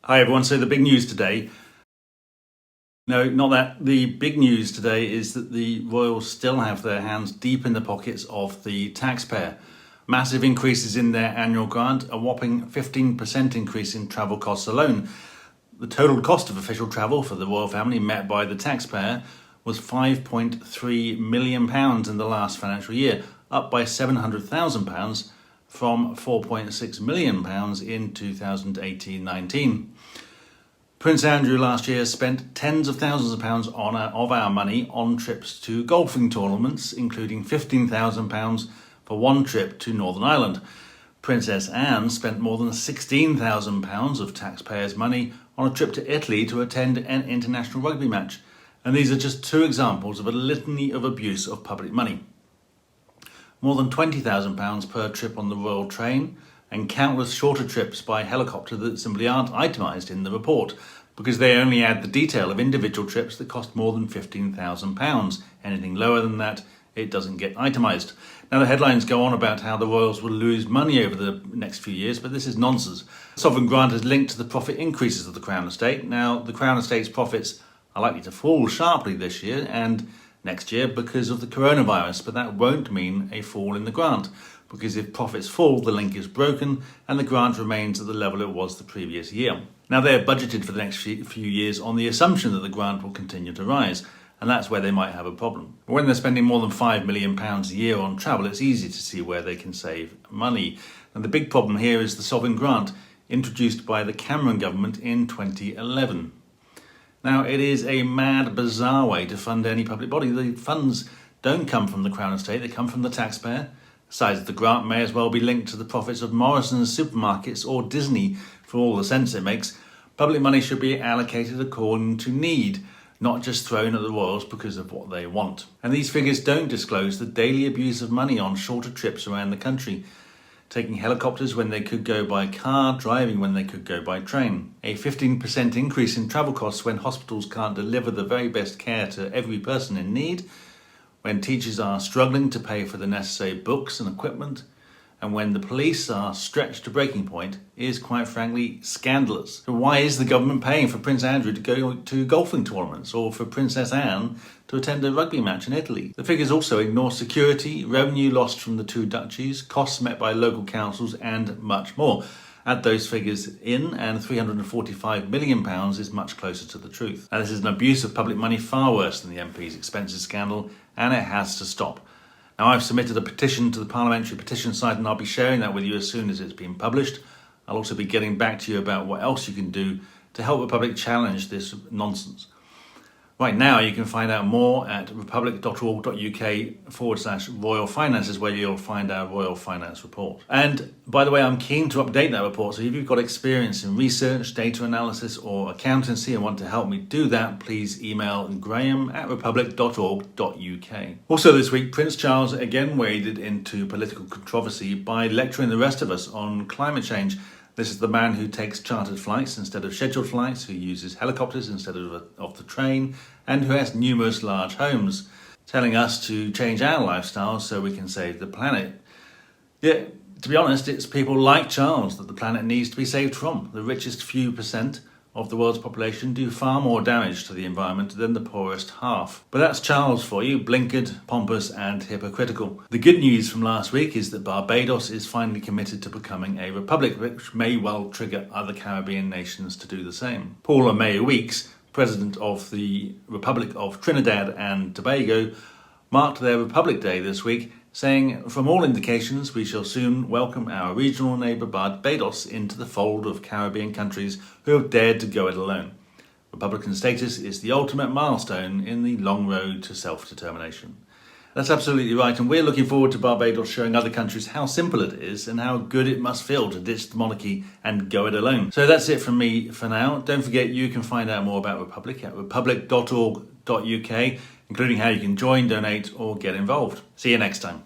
Hi everyone, so the big news today. No, not that. The big news today is that the Royals still have their hands deep in the pockets of the taxpayer. Massive increases in their annual grant, a whopping 15% increase in travel costs alone. The total cost of official travel for the royal family met by the taxpayer was £5.3 million in the last financial year, up by £700,000 from £4.6 million in 2018-19. Prince Andrew last year spent tens of thousands of pounds of our money on trips to golfing tournaments, including £15,000 for one trip to Northern Ireland. Princess Anne spent more than £16,000 of taxpayers' money on a trip to Italy to attend an international rugby match. And these are just two examples of a litany of abuse of public money. More than £20,000 per trip on the royal train, and countless shorter trips by helicopter that simply aren't itemised in the report because they only add the detail of individual trips that cost more than £15,000. Anything lower than that, it doesn't get itemised. Now, the headlines go on about how the royals will lose money over the next few years, but this is nonsense. The sovereign grant is linked to the profit increases of the Crown Estate. Now, the Crown Estate's profits are likely to fall sharply this year and next year because of the coronavirus, but that won't mean a fall in the grant, because if profits fall, the link is broken and the grant remains at the level it was the previous year. Now, they're budgeted for the next few years on the assumption that the grant will continue to rise, and that's where they might have a problem. But when they're spending more than £5 million a year on travel, it's easy to see where they can save money. And the big problem here is the sovereign grant, introduced by the Cameron government in 2011. Now, it is a mad, bizarre way to fund any public body. The funds don't come from the Crown Estate, they come from the taxpayer. The size of the grant may as well be linked to the profits of Morrison's supermarkets or Disney, for all the sense it makes. Public money should be allocated according to need, not just thrown at the royals because of what they want. And these figures don't disclose the daily abuse of money on shorter trips around the country, taking helicopters when they could go by car, driving when they could go by train. A 15% increase in travel costs when hospitals can't deliver the very best care to every person in need, when teachers are struggling to pay for the necessary books and equipment, and when the police are stretched to breaking point, is quite frankly scandalous. So why is the government paying for Prince Andrew to go to golfing tournaments or for Princess Anne to attend a rugby match in Italy? The figures also ignore security, revenue lost from the two duchies, costs met by local councils, and much more. Add those figures in and £345 million is much closer to the truth. Now, this is an abuse of public money far worse than the MP's expenses scandal, and it has to stop. Now, I've submitted a petition to the parliamentary petition site, and I'll be sharing that with you as soon as it's been published. I'll also be getting back to you about what else you can do to help the public challenge this nonsense. Right now, you can find out more at republic.org.uk/royal finances, where you'll find our royal finance report. And by the way, I'm keen to update that report. So if you've got experience in research, data analysis, or accountancy and want to help me do that, please email graham@republic.org.uk. Also this week, Prince Charles again waded into political controversy by lecturing the rest of us on climate change. This is the man who takes chartered flights instead of scheduled flights, who uses helicopters instead of the train, and who has numerous large homes, telling us to change our lifestyles so we can save the planet. Yeah, to be honest, it's people like Charles that the planet needs to be saved from. The richest few percent of the world's population do far more damage to the environment than the poorest half. But that's Charles for you, blinkered, pompous and hypocritical. The good news from last week is that Barbados is finally committed to becoming a republic, which may well trigger other Caribbean nations to do the same. Paula May Weeks, president of the Republic of Trinidad and Tobago, marked their Republic Day this week, saying, "From all indications, we shall soon welcome our regional neighbour Barbados into the fold of Caribbean countries who have dared to go it alone. Republican status is the ultimate milestone in the long road to self-determination." That's absolutely right, and we're looking forward to Barbados showing other countries how simple it is and how good it must feel to ditch the monarchy and go it alone. So that's it from me for now. Don't forget, you can find out more about Republic at republic.org.uk, including how you can join, donate, or get involved. See you next time.